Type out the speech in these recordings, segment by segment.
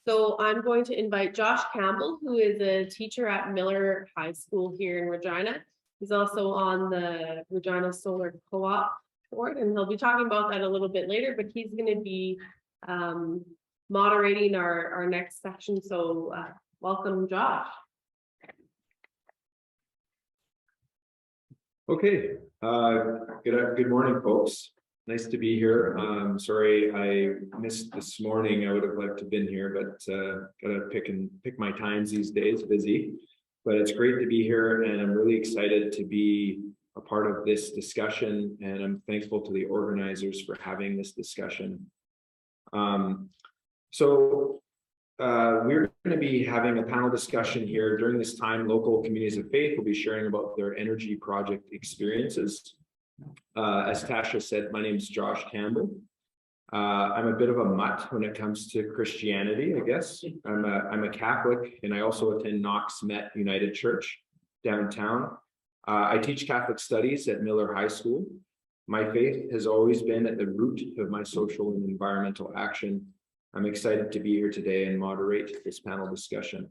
So I'm going to invite Josh Campbell, who is a teacher at Miller High School here in Regina. He's also on the Wascana Solar Co-op board, and he'll be talking about that a little bit later, but he's going to be moderating our next section. So welcome, Josh. Okay, good morning, folks. Nice to be here. Sorry I missed this morning. I would have liked to have been here, but gotta pick my times these days, busy. But it's great to be here, and I'm really excited to be a part of this discussion, and I'm thankful to the organizers for having this discussion. We're going to be having a panel discussion here. During this time, local communities of faith will be sharing about their energy project experiences. As Tasha said, my name is Josh Campbell. I'm a bit of a mutt when it comes to Christianity, I guess. I'm a Catholic, and I also attend Knox Met United Church downtown. I teach Catholic studies at Miller High School. My faith has always been at the root of my social and environmental action. I'm excited to be here today and moderate this panel discussion.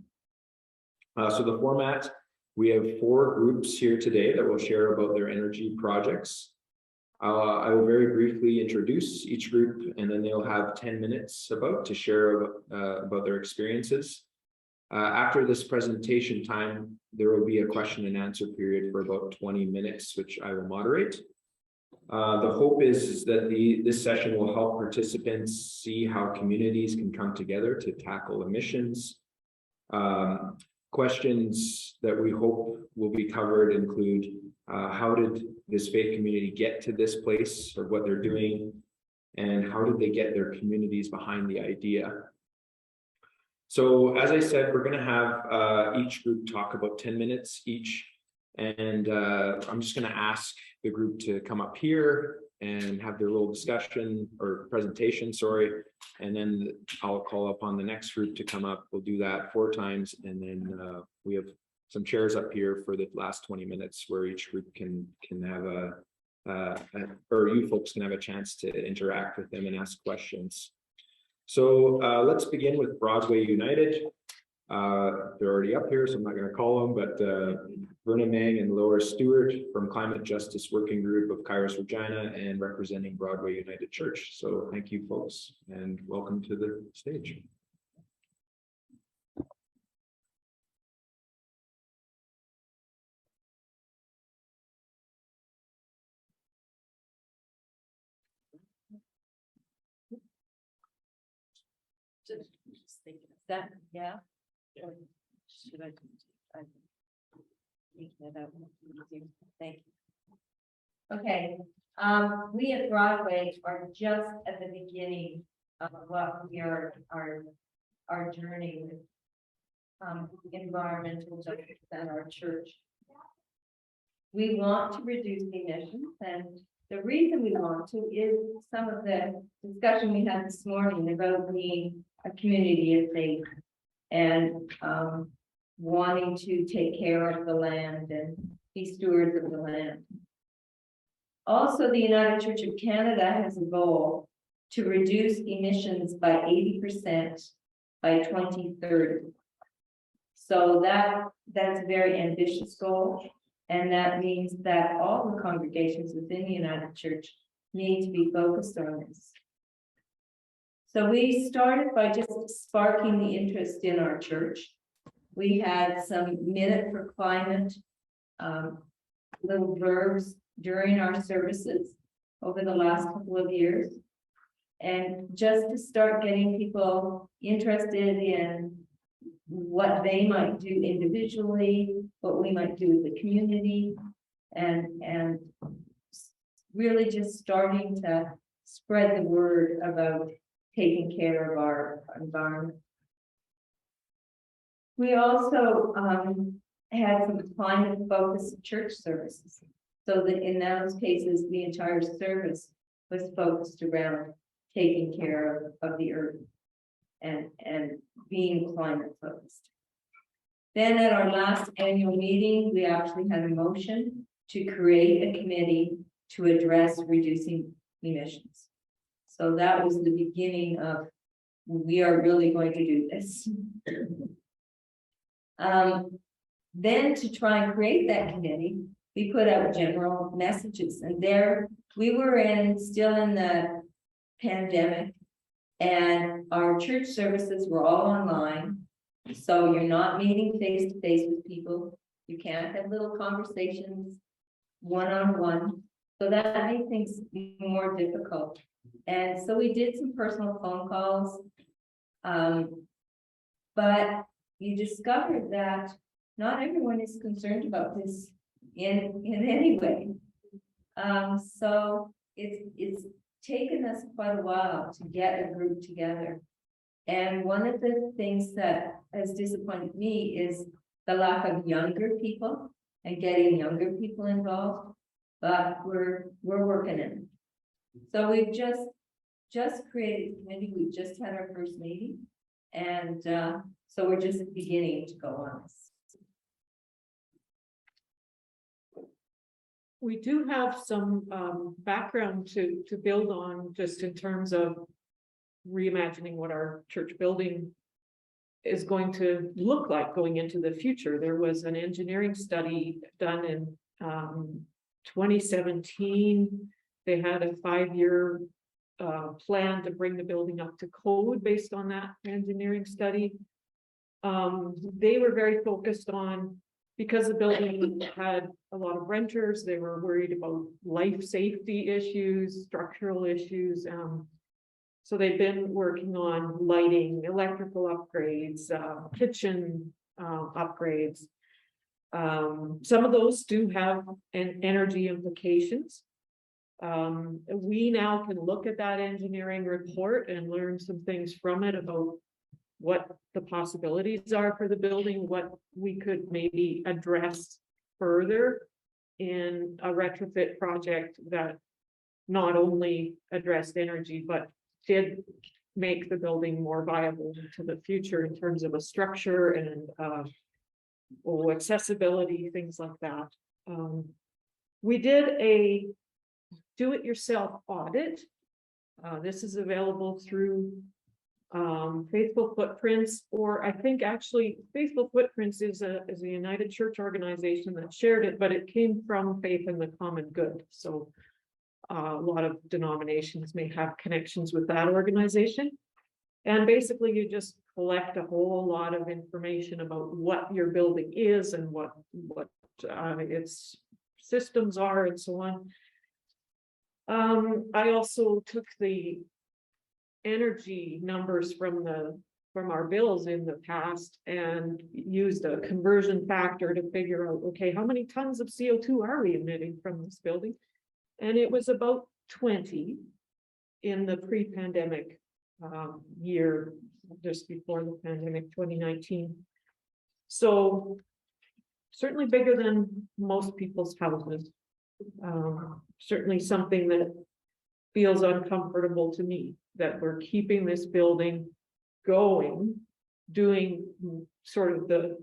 So the format, we have 4 groups here today that will share about their energy projects. I will very briefly introduce each group, and then they'll have 10 minutes to share about their experiences. After this presentation time, there will be a question and answer period for about 20 minutes, which I will moderate. The hope is that this session will help participants see how communities can come together to tackle emissions. Questions that we hope will be covered include how did this faith community get to this place, or what they're doing, and how did they get their communities behind the idea. So as I said, we're going to have each group talk about 10 minutes each. And I'm just going to ask the group to come up here and have their little discussion or presentation, sorry. And then I'll call up on the next group to come up. We'll do that 4 times. And then we have some chairs up here for the last 20 minutes where each group can have or you folks can have a chance to interact with them and ask questions. So let's begin with Broadway United. They're already up here, so I'm not going to call them, but Verna, Mang, and Laura Stewart from Climate Justice Working Group of KAIROS Regina and representing Broadway United Church. So thank you, folks, and welcome to the stage. Just thinking of that, yeah. Or should I take that out? Thank you. Okay, we at Broadway are just at the beginning of what we are our journey with environmental justice and our church. We want to reduce emissions, and the reason we want to is some of the discussion we had this morning about being a community of faith and wanting to take care of the land and be stewards of the land. Also, the United Church of Canada has a goal to reduce emissions by 80% by 2030. So that's a very ambitious goal. And that means that all the congregations within the United Church need to be focused on this. So we started by just sparking the interest in our church. We had some Minute for Climate little verbs during our services over the last couple of years. And just to start getting people interested in what they might do individually, what we might do with the community, and really just starting to spread the word about taking care of our environment. We also had some climate-focused church services, so that in those cases, the entire service was focused around taking care of the earth and being climate-focused. Then at our last annual meeting, we actually had a motion to create a committee to address reducing emissions. So that was the beginning of we are really going to do this. Then to try and create that committee, we put out general messages, and there we were still in the pandemic, and our church services were all online. So you're not meeting face to face with people. You can't have little conversations one-on-one. So that made things more difficult. And so we did some personal phone calls. But you discovered that not everyone is concerned about this in any way. So it's taken us quite a while to get a group together. And one of the things that has disappointed me is the lack of younger people and getting younger people involved. But we're working it. So we've just created a committee. We've just had our first meeting, and so we're just beginning to go on this. We do have some background to build on, just in terms of reimagining what our church building is going to look like going into the future. There was an engineering study done in 2017. They had a 5-year plan to bring the building up to code based on that engineering study. They were very focused on, because the building had a lot of renters, they were worried about life safety issues, structural issues. So they've been working on lighting, electrical upgrades, kitchen upgrades. Some of those do have energy implications. We now can look at that engineering report and learn some things from it about what the possibilities are for the building, what we could maybe address further in a retrofit project that not only addressed energy, but did make the building more viable to the future in terms of a structure and accessibility, things like that. We did a do-it-yourself audit. This is available through Faithful Footprints, or I think actually Faithful Footprints is a United Church organization that shared it, but it came from Faith in the Common Good. So a lot of denominations may have connections with that organization. And basically you just collect a whole lot of information about what your building is and what its systems are and so on. I also took the energy numbers from our bills in the past and used a conversion factor to figure out, okay, how many tons of CO2 are we emitting from this building? And it was about 20 in the pre-pandemic year, just before the pandemic, 2019. So certainly bigger than most people's houses. Certainly something that feels uncomfortable to me, that we're keeping this building going, doing sort of the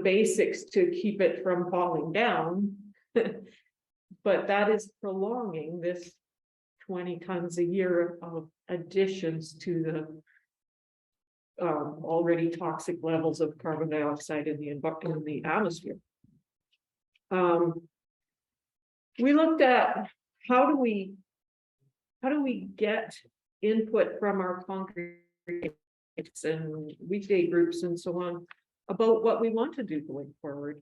basics to keep it from falling down. But that is prolonging this 20 tons a year of additions to the already toxic levels of carbon dioxide in the atmosphere. We looked at how do we get input from our congregations and weekday groups and so on about what we want to do going forward.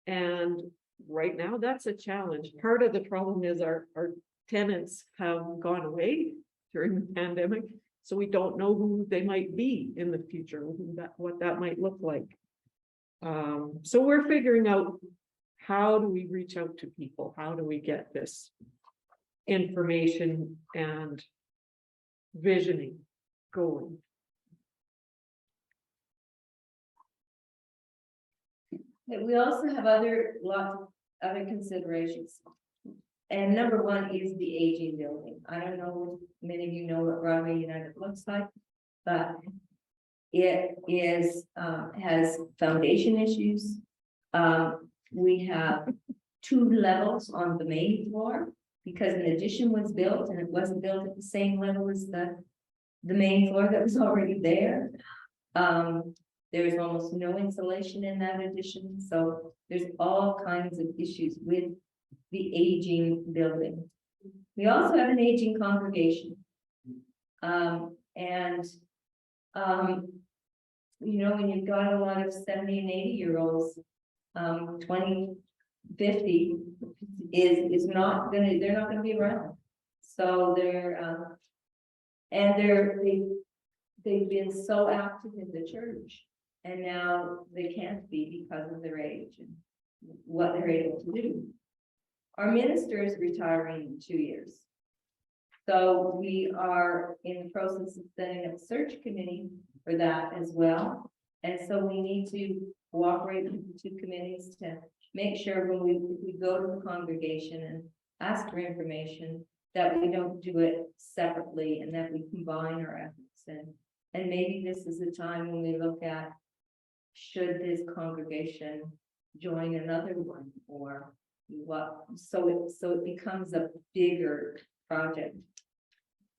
And right now that's a challenge. Part of the problem is our tenants have gone away during the pandemic, so we don't know who they might be in the future, what that might look like. So we're figuring out, how do we reach out to people? How do we get this information and visioning going? We also have lots of other considerations. And number one is the aging building. I don't know if many of you know what Broadway United looks like, but it has foundation issues. We have 2 levels on the main floor because an addition was built and it wasn't built at the same level as the the main floor that was already there. There is almost no insulation in that addition, so there's all kinds of issues with the aging building. We also have an aging congregation. You know, when you've got a lot of 70 and 80-year-olds, 20, 50 is not gonna, they're not gonna be around. So they've been so active in the church, and now they can't be because of their age and what they're able to do. Our minister is retiring in 2 years. So we are in the process of setting up a search committee for that as well. And so we need to cooperate with the two committees to make sure when we go to the congregation and ask for information, that we don't do it separately and that we combine our efforts. And maybe this is the time when we look at, should this congregation join another one or what? So it becomes a bigger project.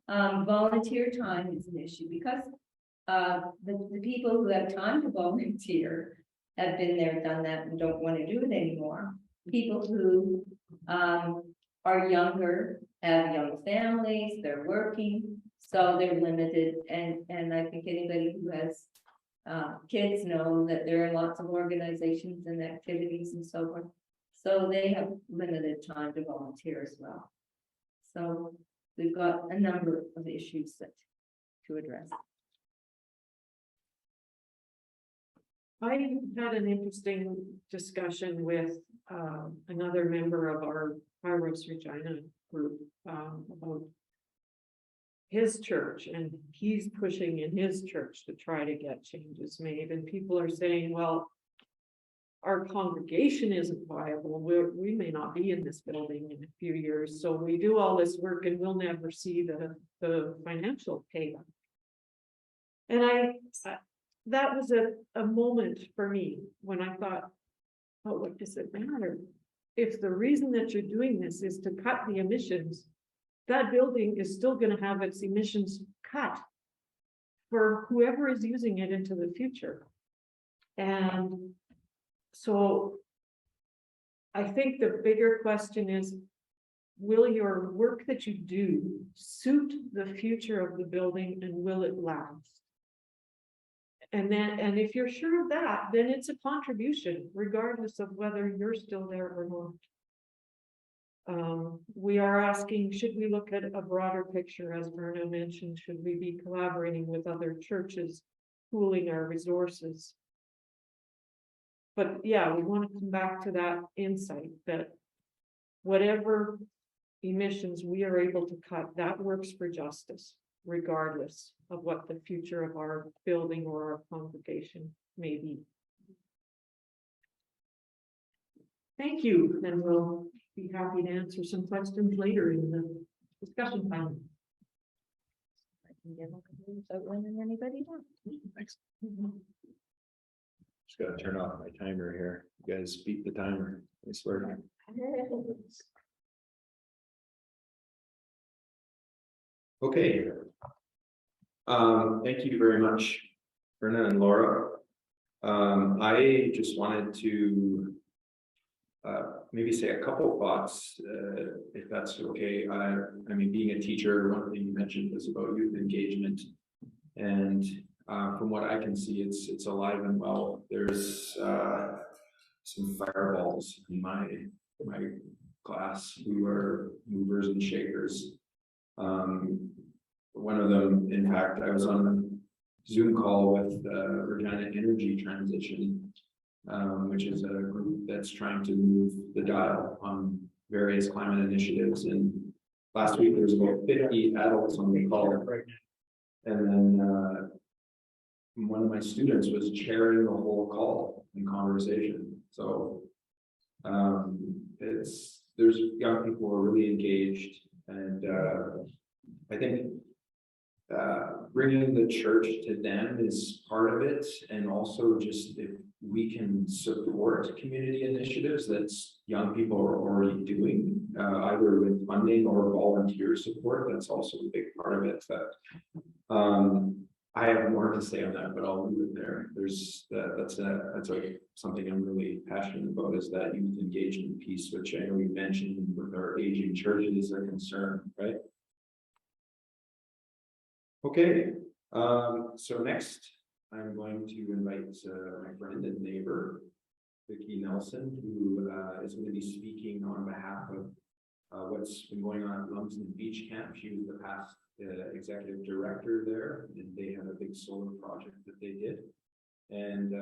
Volunteer time is an issue because the people who have time to volunteer have been there, done that, and don't want to do it anymore. People who are younger, have young families, they're working, so they're limited. And I think anybody who has kids know that there are lots of organizations and activities and so forth. So they have limited time to volunteer as well. So we've got a number of issues to address. I had an interesting discussion with another member of our KAIROS REGINA group about his church, and he's pushing in his church to try to get changes made. And people are saying, well, our congregation isn't viable. We may not be in this building in a few years. So we do all this work and we'll never see the financial payback. And that was a moment for me when I thought, oh, what does it matter? If the reason that you're doing this is to cut the emissions, that building is still going to have its emissions cut for whoever is using it into the future. And so I think the bigger question is, will your work that you do suit the future of the building, and will it last? And if you're sure of that, then it's a contribution, regardless of whether you're still there or not. We are asking, should we look at a broader picture, as Verna mentioned? Should we be collaborating with other churches, pooling our resources? But yeah, we want to come back to that insight that whatever emissions we are able to cut, that works for justice, regardless of what the future of our building or our congregation may be. Thank you, and we'll be happy to answer some questions later in the discussion time. I can get when anybody wants. Thanks. Just gotta turn off my timer here. You guys beat the timer, I swear. Okay. Thank you very much, Verna and Laura. I just wanted to maybe say a couple thoughts, if that's okay. I mean, being a teacher, one thing you mentioned was about youth engagement, and from what I can see, it's alive and well. There's some fireballs in my class who are movers and shakers. One of them, in fact, I was on a Zoom call with REGINA Energy Transition, which is a group that's trying to move the dial on various climate initiatives. And last week there was about 50 adults on the call, and then one of my students was chairing the whole call and conversation. So there's young people who are really engaged, and I think bringing the church to them is part of it, and also just if we can support community initiatives that young people are already doing, either with funding or volunteer support, that's also a big part of it. I have more to say on that, but I'll leave it there. There's that's something I'm really passionate about, is that youth engagement piece, which I know we mentioned with our aging churches are concerned, right? Okay, so next I'm going to invite my friend and neighbor, Vicki Nelson, who is going to be speaking on behalf of what's been going on at Lumsden Beach Camp. She was the past executive director there, and they had a big solar project that they did. And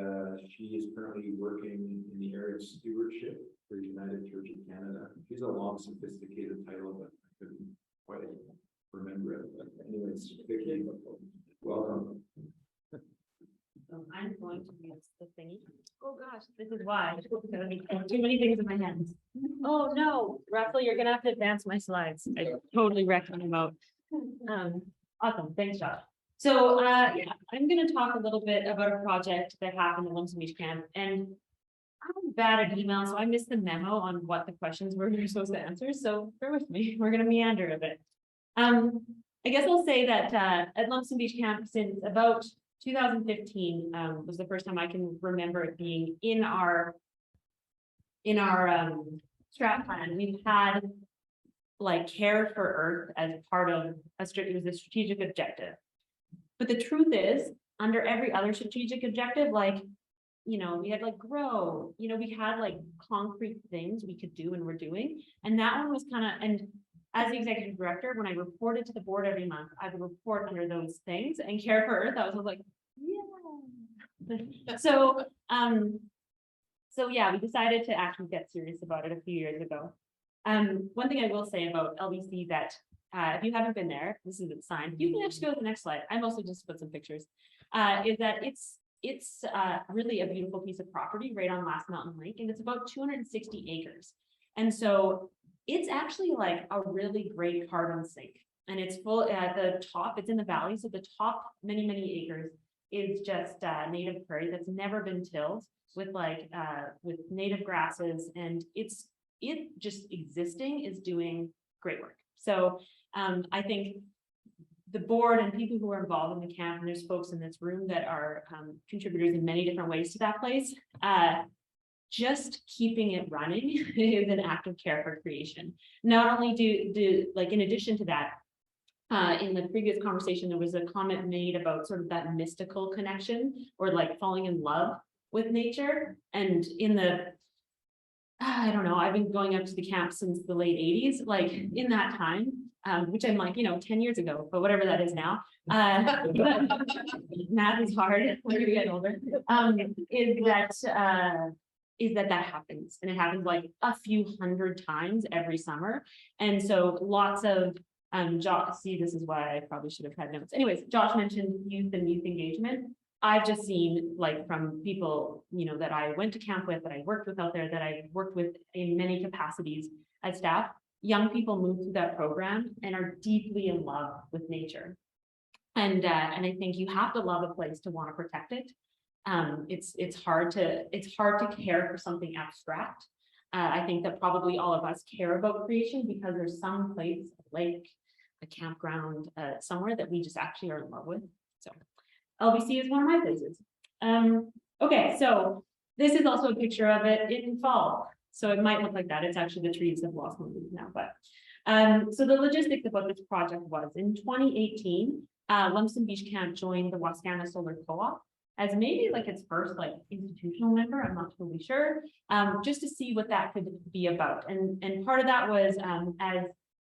she is currently working in the area of stewardship for United Church of Canada. She's a long, sophisticated title, but I couldn't quite remember it. But anyways, Vicki, welcome. So I'm going to use the thingy. Oh gosh, this is why. Too many things in my hands. Oh no, Russell, you're gonna have to advance my slides. I totally wrecked them out. Awesome, thanks, Josh. So yeah, I'm gonna talk a little bit about a project that happened at Lumsden Beach Camp, and I'm bad at email, so I missed the memo on what the questions were we were supposed to answer. So bear with me. We're gonna meander a bit. I guess I'll say that at Lumsden Beach Camp since about 2015 was the first time I can remember it being in our strat plan. We've had like care for Earth as part of it was a strategic objective. But the truth is, under every other strategic objective, like, you know, we had like grow, you know, we had like concrete things we could do and we're doing. And that one was kind of, and as the executive director, when I reported to the board every month, I would report under those things, and care for Earth, I was like, yeah. So yeah, we decided to actually get serious about it a few years ago. One thing I will say about LBC that if you haven't been there, this is a sign. You can actually go to the next slide. I mostly just put some pictures. Is that it's really a beautiful piece of property right on Last Mountain Lake, and it's about 260 acres. And so it's actually like a really great carbon sink, and it's full at the top. It's in the valley, so the top many acres is just native prairie that's never been tilled with with native grasses, and it just existing is doing great work. So I think the board and people who are involved in the camp, and there's folks in this room that are contributors in many different ways to that place. Just keeping it running is an act of care for creation. Not only do like, in addition to that, in the previous conversation, there was a comment made about sort of that mystical connection or like falling in love with nature. And in the, I don't know, I've been going up to the camp since the late 80s, like in that time, which I'm like, 10 years ago, but whatever that is now. Math is hard when you get older. Is that happens, and it happens like a few hundred times every summer. And so lots of Josh, see, this is why I probably should have had notes. Anyways, Josh mentioned youth and youth engagement. I've just seen, like, from people, that I went to camp with, that I worked with out there, that I worked with in many capacities as staff, young people move through that program and are deeply in love with nature. And I think you have to love a place to want to protect it. It's hard to care for something abstract. I think that probably all of us care about creation because there's some place, a lake, a campground, somewhere that we just actually are in love with. So LBC is one of my places. Okay, so this is also a picture of it in fall. So it might look like that. It's actually the trees have lost their leaves now. But so the logistics of what this project was, in 2018, Lumsden Beach Camp joined the Wascana Solar Co-op as maybe like its first institutional member. I'm not totally sure, just to see what that could be about. And part of that was, as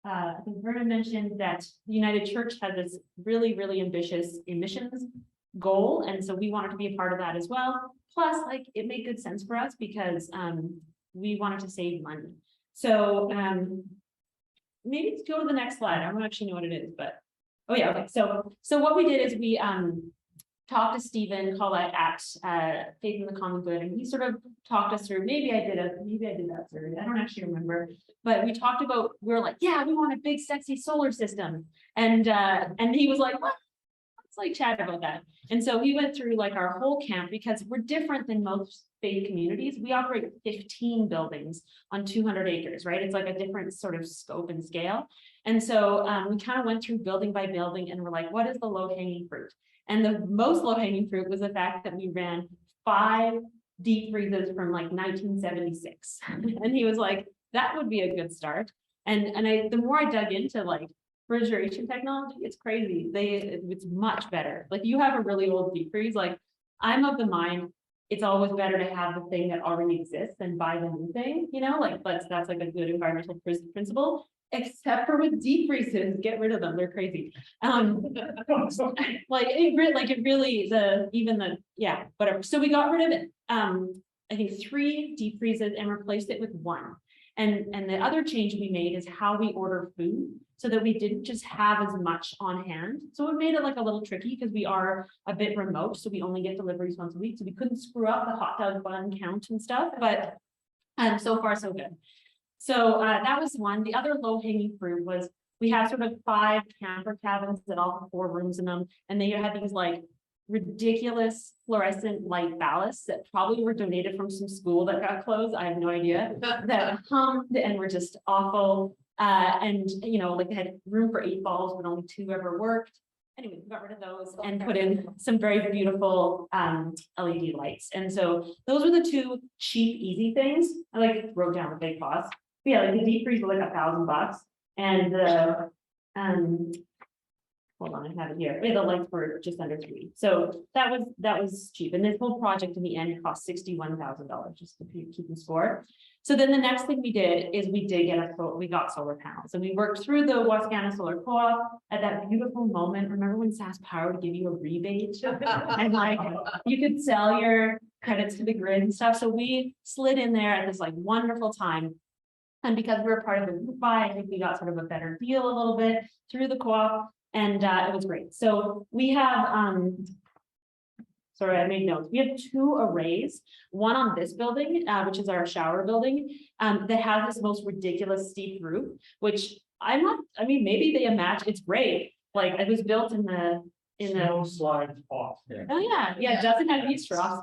I think Verna mentioned, that the United Church had this really, really ambitious emissions goal. And so we wanted to be a part of that as well. Plus, it made good sense for us because we wanted to save money. So maybe let's go to the next slide. I don't actually know what it is, but oh yeah, okay. So what we did is we talked to Stephen Collette at Faith in the Common Good, and he sort of talked us through. Maybe I did that survey. I don't actually remember, but we talked about. We were like, yeah, we want a big, sexy solar system, and he was like, what? like chat about that. And so we went through like our whole camp because we're different than most faith communities. We operate 15 buildings on 200 acres, right? It's like a different sort of scope and scale. And so we kind of went through building by building and we're like, what is the low hanging fruit? And the most low hanging fruit was the fact that we ran 5 deep freezes from like 1976. And he was like, that would be a good start. And the more I dug into like refrigeration technology, it's crazy. It's much better. Like you have a really old deep freeze. Like I'm of the mind, it's always better to have the thing that already exists than buy the new thing, you know, like that's like a good environmental principle, except for with deep freezes, get rid of them. They're crazy. Yeah, whatever. So we got rid of it. I think 3 deep freezes and replaced it with 1. And the other change we made is how we order food so that we didn't just have as much on hand. So it made it like a little tricky because we are a bit remote. So we only get deliveries once a week. So we couldn't screw up the hot dog bun count and stuff, but so far so good. So that was one. The other low hanging fruit was we have sort of 5 camper cabins that all have 4 rooms in them. And they had these like ridiculous fluorescent light ballasts that probably were donated from some school that got closed. I have no idea, that hummed and were just awful. And you know, like they had room for 8 balls, but only 2 ever worked. Anyway, we got rid of those and put in some very beautiful LED lights. And so those were the 2 cheap, easy things. I like wrote down the big cost. But yeah, like the deep freeze was like $1,000, and the hold on, I have it here. Yeah, the lights were just under 3. So that was cheap. And this whole project in the end cost $61,000, just to keep the score. So then the next thing we did is we got solar panels, and we worked through the Wascana Solar Co-op at that beautiful moment. Remember when SaskPower would give you a rebate and like you could sell your credits to the grid and stuff. So we slid in there at this like wonderful time. And because we were part of the group buy, I think we got sort of a better deal a little bit through the co-op. And it was great. So we have, sorry, I made notes. We have 2 arrays, one on this building, which is our shower building, that has this most ridiculous steep roof, which maybe they imagine it's great. Like it was built in the slides off. Yeah. Oh yeah, it doesn't have heat straws.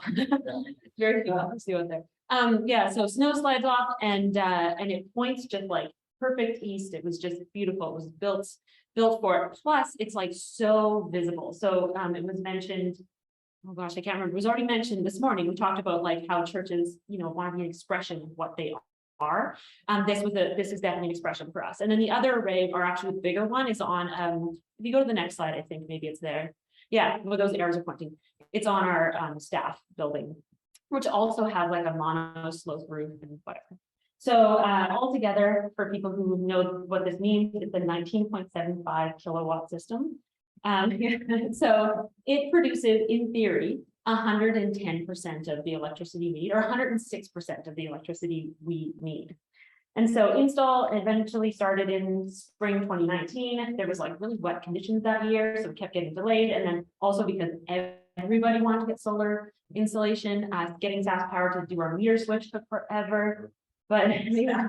Very cool. Let's see what there. Yeah, so snow slides off and it points just like perfect east. It was just beautiful. It was built for it. Plus, it's like so visible. So it was mentioned. Oh gosh, I can't remember. It was already mentioned this morning. We talked about like how churches, you know, want to be an expression of what they are. This is definitely an expression for us. And then the other array, or actually the bigger one, is on. If you go to the next slide, I think maybe it's there. Yeah, well, those arrows are pointing. It's on our staff building, which also has like a mono slope roof and whatever. So altogether, for people who know what this means, it's a 19.75 kilowatt system. So it produces, in theory, 110% of the electricity we need, or 106% of the electricity we need. And so install eventually started in spring 2019. There was like really wet conditions that year, so it kept getting delayed. And then also because everybody wanted to get solar installation, getting SaskPower to do our meter switch took forever. But yeah,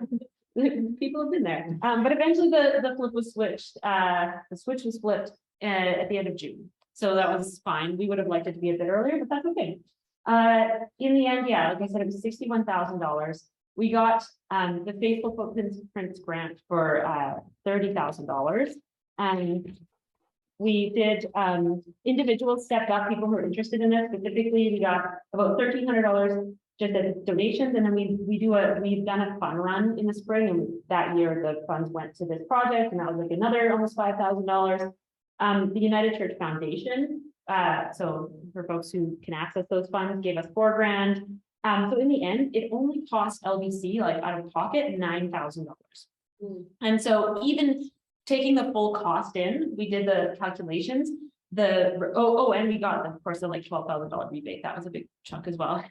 people have been there. But eventually the flip was switched. The switch was flipped at the end of June. So that was fine. We would have liked it to be a bit earlier, but that's okay. In the end, yeah, like I said, it was $61,000. We got the Faithful Footprints grant for $30,000. And we did, individuals stepped up, people who were interested in it. Specifically, we got about $1,300 just as donations. And then we've done a fun run in the spring, and that year the funds went to this project, and that was like another almost $5,000. The United Church Foundation, so for folks who can access those funds, gave us $4,000. So in the end, it only cost LBC, like out of pocket, $9,000. And so even taking the full cost in, we did the calculations. And we got, of course, the like $12,000 rebate. That was a big chunk as well.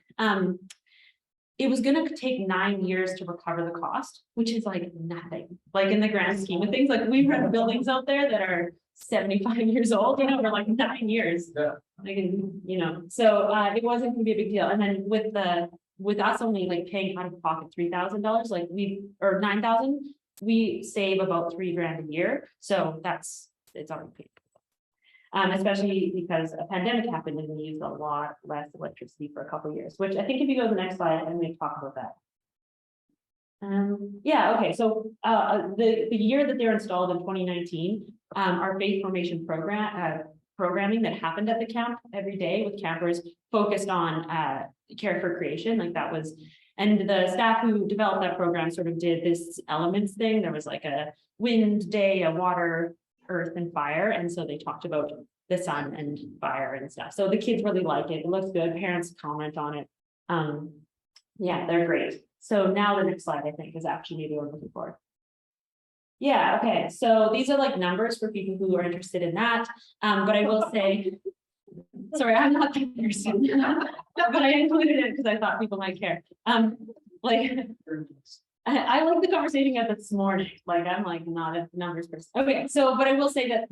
It was going to take 9 years to recover the cost, which is like nothing. Like in the grand scheme of things, like we've run buildings out there that are 75 years old, you know, for like 9 years. Yeah. Like, you know, so it wasn't going to be a big deal. And then with us only like paying out of pocket $3,000, like or $9,000, we save about $3,000 a year. So it's already paid. especially because a pandemic happened and we used a lot less electricity for a couple of years, which I think if you go to the next slide, I'm going to talk about that. Yeah, okay, so the year that they're installed in 2019, our faith formation programming that happened at the camp every day with campers focused on care for creation, like that was, and the staff who developed that program sort of did this elements thing. There was like a wind day, a water, earth, and fire, and so they talked about the sun and fire and stuff. So the kids really like it. It looks good. Parents comment on it. Yeah, they're great. So now the next slide, I think, is actually maybe what I'm looking for. Yeah, okay, so these are like numbers for people who are interested in that. But I will say, sorry, I'm not the person, but I included it because I thought people might care. Like, I like the conversation at this morning. Like, I'm like not a numbers person. Okay, so, but I will say that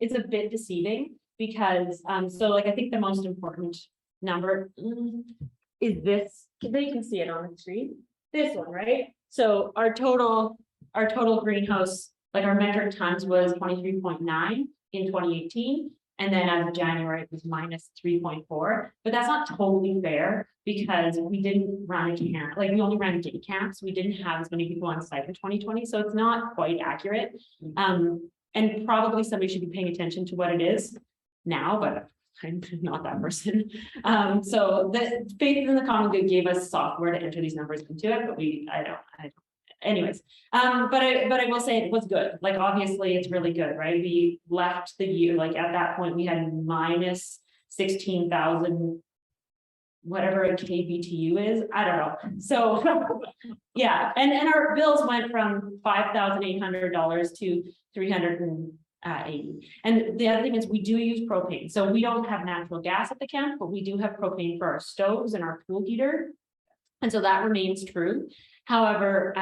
it's a bit deceiving because, so like, I think the most important number is this. They can see it on the screen. This one, right? So our total greenhouse, like our metric tons was 23.9 in 2018. And then as of January, it was minus 3.4. But that's not totally fair because we didn't run a camp, like we only ran day camps. We didn't have as many people on site in 2020. So it's not quite accurate. And probably somebody should be paying attention to what it is now, but I'm not that person. So the Faith in the Common Good gave us software to enter these numbers into it, but I don't. Anyways, but I will say it was good. Like, obviously it's really good, right? We left the year, like at that point we had minus 16,000, whatever a kBTU is. I don't know. So yeah, and our bills went from $5,800 to $380. And the other thing is we do use propane. So we don't have natural gas at the camp, but we do have propane for our stoves and our pool heater. And so that remains true. However,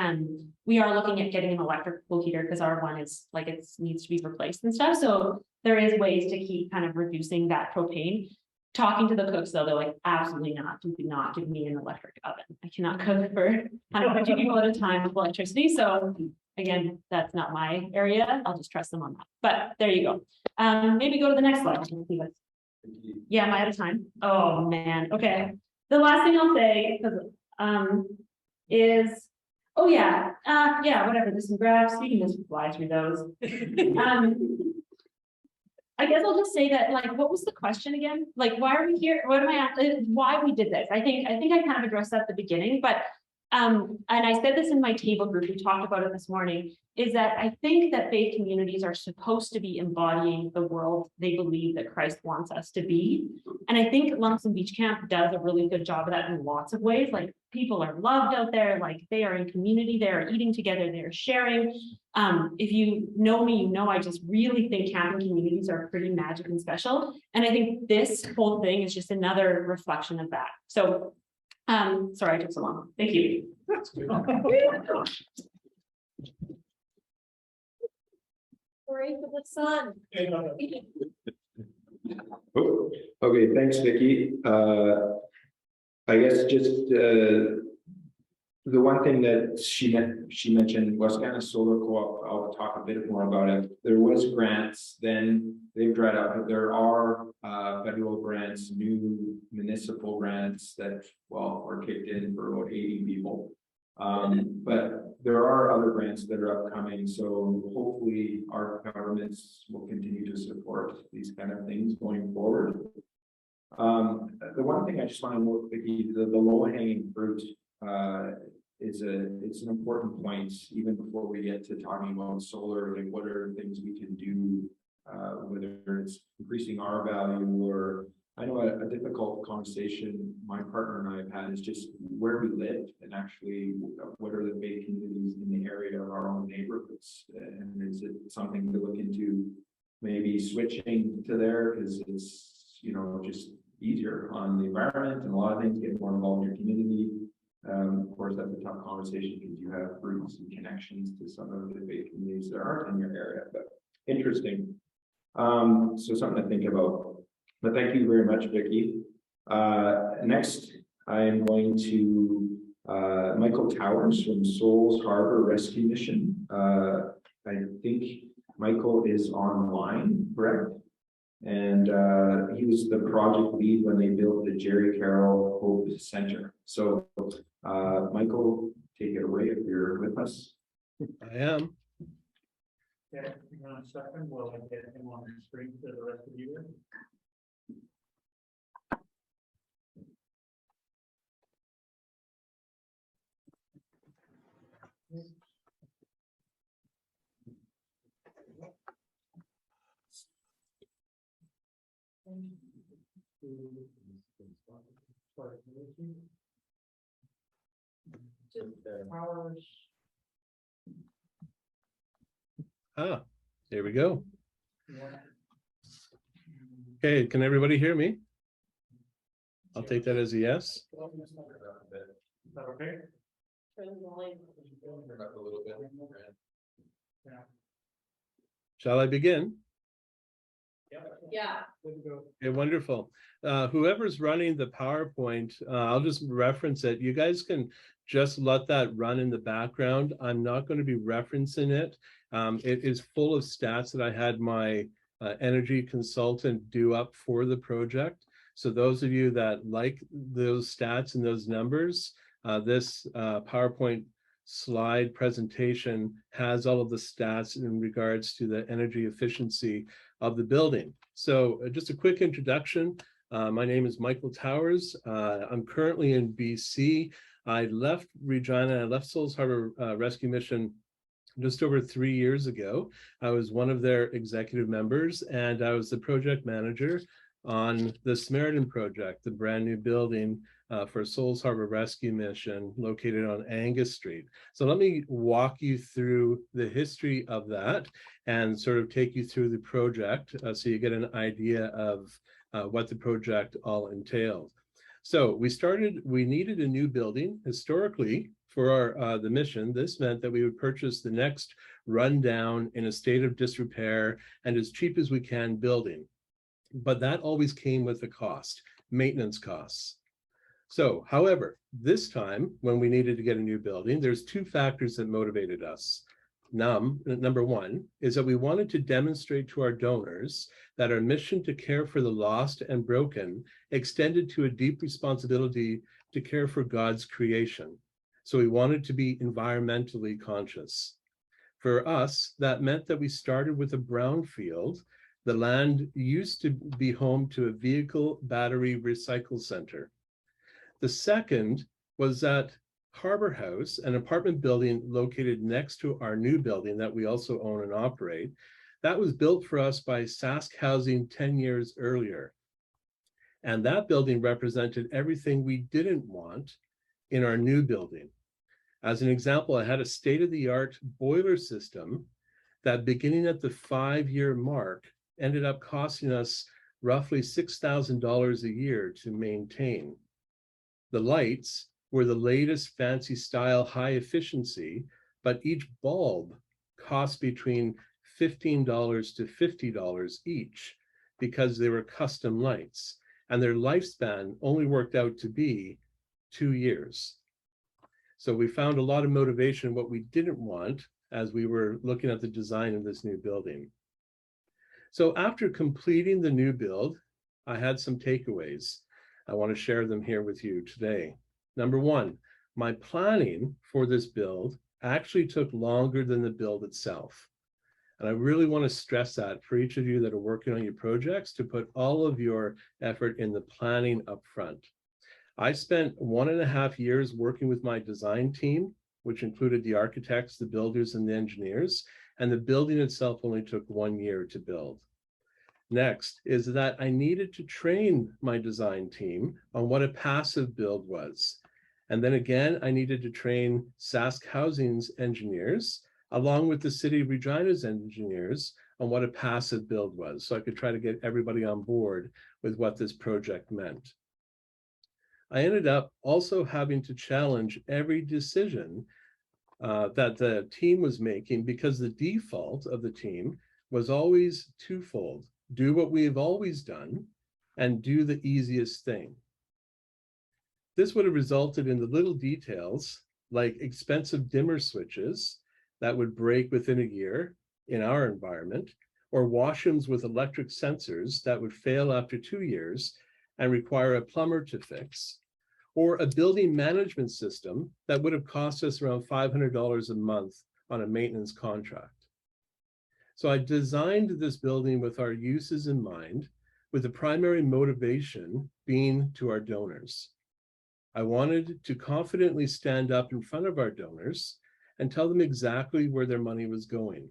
we are looking at getting an electric pool heater because our one is like, it needs to be replaced and stuff. So there is ways to keep kind of reducing that propane. Talking to the cooks though, they're like, absolutely not. You do not give me an electric oven. I cannot cook for 150 people at a time with electricity. So again, that's not my area. I'll just trust them on that. But there you go. Maybe go to the next slide. Yeah, am I out of time? Oh man. Okay. The last thing I'll say, because is, oh yeah, whatever. There's some graphs. You can just fly through those. I guess I'll just say that, like, what was the question again? Like, why are we here? What am I at? Why we did this? I think I kind of addressed that at the beginning, but and I said this in my table group, we talked about it this morning, is that I think that faith communities are supposed to be embodying the world they believe that Christ wants us to be. And I think Lumsden Beach Camp does a really good job of that in lots of ways. Like, people are loved out there, like they are in community, they're eating together, they're sharing. If you know me, you know I just really think camping communities are pretty magic and special. And I think this whole thing is just another reflection of that. So sorry I took so long. Thank you. Pray for the sun. Oh, okay, thanks, Vicki. I guess just the one thing that she mentioned, Wascana Solar Co-op, I'll talk a bit more about it. There was grants, then they've dried up, but there are federal grants, new municipal grants that, well, were kicked in for about 80 people. But there are other grants that are upcoming, so hopefully our governments will continue to support these kind of things going forward. The one thing I just want to note, Vicki, the low-hanging fruit it's an important point, even before we get to talking about solar, like what are things we can do, whether it's increasing our value, or I know a difficult conversation my partner and I have had is just where we live, and actually what are the faith communities in the area of our own neighborhoods, and is it something to look into maybe switching to there because it's, you know, just easier on the environment and a lot of things, get more involved in your community. Of course, that's a tough conversation because you have roots and connections to some of the faith communities that aren't in your area, but interesting. So something to think about. But thank you very much, Vicki. Next, I am going to Michael Towers from Souls Harbour Rescue Mission. I think Michael is online, correct? And he was the project lead when they built the Jerry Carroll Hope Center. So Michael, take it away if you're with us. I am. Okay, hang on a second, while I get him on the screen for the rest of you. Ah, there we go. Okay, can everybody hear me? I'll take that as a yes. Is that okay? Shall I begin? Yeah. Okay, wonderful. Whoever's running the PowerPoint, I'll just reference it. You guys can just let that run in the background. I'm not going to be referencing it. It is full of stats that I had my energy consultant do up for the project. So those of you that like those stats and those numbers, this PowerPoint slide presentation has all of the stats in regards to the energy efficiency of the building. So just a quick introduction. My name is Michael Towers. I'm currently in BC. I left REGINA, I left Souls Harbour Rescue Mission just over 3 years ago. I was one of their executive members, and I was the project manager on the Samaritan project, the brand new building for Souls Harbour Rescue Mission located on Angus Street. So let me walk you through the history of that and sort of take you through the project so you get an idea of what the project all entailed. So we needed a new building. Historically, for the mission, this meant that we would purchase the next rundown in a state of disrepair and as cheap as we can building. But that always came with a cost, maintenance costs. So, however, this time when we needed to get a new building, there's two factors that motivated us. Number one is that we wanted to demonstrate to our donors that our mission to care for the lost and broken extended to a deep responsibility to care for God's creation. So we wanted to be environmentally conscious. For us, that meant that we started with a brownfield. The land used to be home to a vehicle battery recycle center. The second was that Harbour House, an apartment building located next to our new building that we also own and operate, that was built for us by Sask Housing 10 years earlier. And that building represented everything we didn't want in our new building. As an example, I had a state-of-the-art boiler system that beginning at the 5-year mark ended up costing us roughly $6,000 a year to maintain. The lights were the latest fancy style high efficiency, but each bulb cost between $15 to $50 each because they were custom lights, and their lifespan only worked out to be 2 years. So we found a lot of motivation what we didn't want as we were looking at the design of this new building. So after completing the new build, I had some takeaways. I want to share them here with you today. Number one, my planning for this build actually took longer than the build itself. And I really want to stress that for each of you that are working on your projects to put all of your effort in the planning up front. I spent 1.5 years working with my design team, which included the architects, the builders, and the engineers, and the building itself only took 1 year to build. Next is that I needed to train my design team on what a passive build was. And then again, I needed to train Sask Housing's engineers, along with the City of Regina's engineers, on what a passive build was, so I could try to get everybody on board with what this project meant. I ended up also having to challenge every decision that the team was making, because the default of the team was always twofold: do what we've always done and do the easiest thing. This would have resulted in the little details like expensive dimmer switches that would break within a year in our environment, or washrooms with electric sensors that would fail after 2 years and require a plumber to fix, or a building management system that would have cost us around $500 a month on a maintenance contract. So I designed this building with our uses in mind, with the primary motivation being to our donors. I wanted to confidently stand up in front of our donors and tell them exactly where their money was going.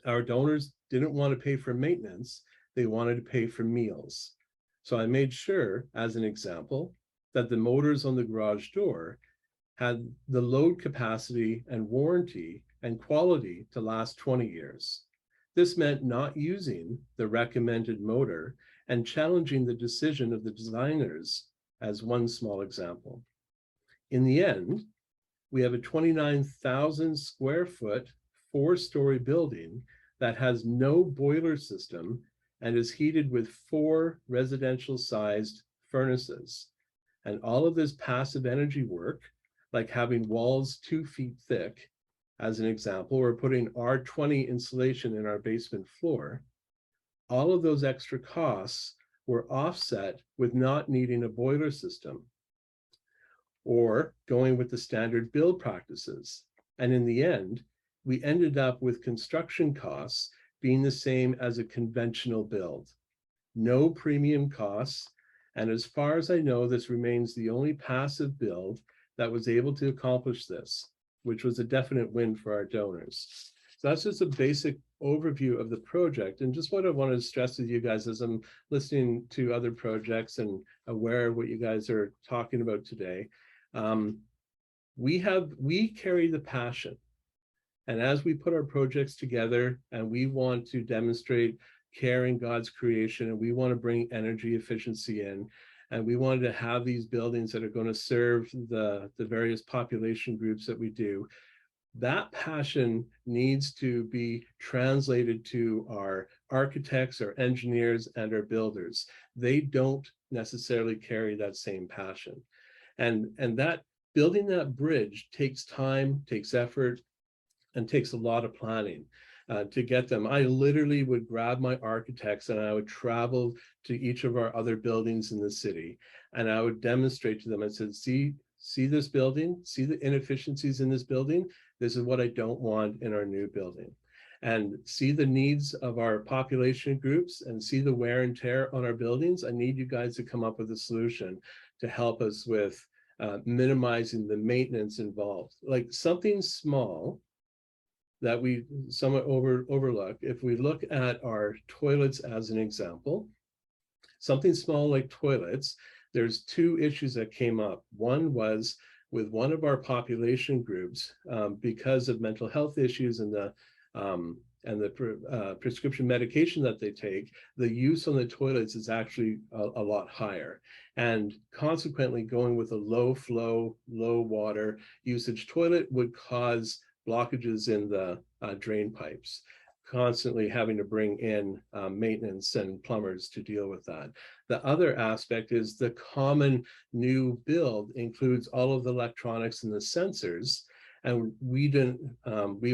Our donors didn't want to pay for maintenance, they wanted to pay for meals. So I made sure, as an example, that the motors on the garage door had the load capacity and warranty and quality to last 20 years. This meant not using the recommended motor and challenging the decision of the designers, as one small example. In the end, we have a 29,000 square foot, 4-story building that has no boiler system and is heated with 4 residential sized furnaces. And all of this passive energy work, like having walls 2 feet thick, as an example, or putting R20 insulation in our basement floor, all of those extra costs were offset with not needing a boiler system or going with the standard build practices. And in the end, we ended up with construction costs being the same as a conventional build. No premium costs. And as far as I know, this remains the only passive build that was able to accomplish this, which was a definite win for our donors. So that's just a basic overview of the project. And just what I wanted to stress with you guys as I'm listening to other projects and aware of what you guys are talking about today. We carry the passion. And as we put our projects together and we want to demonstrate care in God's creation, and we want to bring energy efficiency in, and we wanted to have these buildings that are going to serve the various population groups that we do, that passion needs to be translated to our architects, our engineers, and our builders. They don't necessarily carry that same passion. And that building that bridge takes time, takes effort, and takes a lot of planning to get them. I literally would grab my architects and I would travel to each of our other buildings in the city, and I would demonstrate to them. I said, see this building, see the inefficiencies in this building. This is what I don't want in our new building. And see the needs of our population groups and see the wear and tear on our buildings. I need you guys to come up with a solution to help us with minimizing the maintenance involved. Like something small that we somewhat overlook. If we look at our toilets as an example, something small like toilets, there's 2 issues that came up. One was with one of our population groups, because of mental health issues and the prescription medication that they take, the use on the toilets is actually a lot higher. And consequently, going with a low flow, low water usage toilet would cause blockages in the drain pipes, constantly having to bring in maintenance and plumbers to deal with that. The other aspect is the common new build includes all of the electronics and the sensors, and we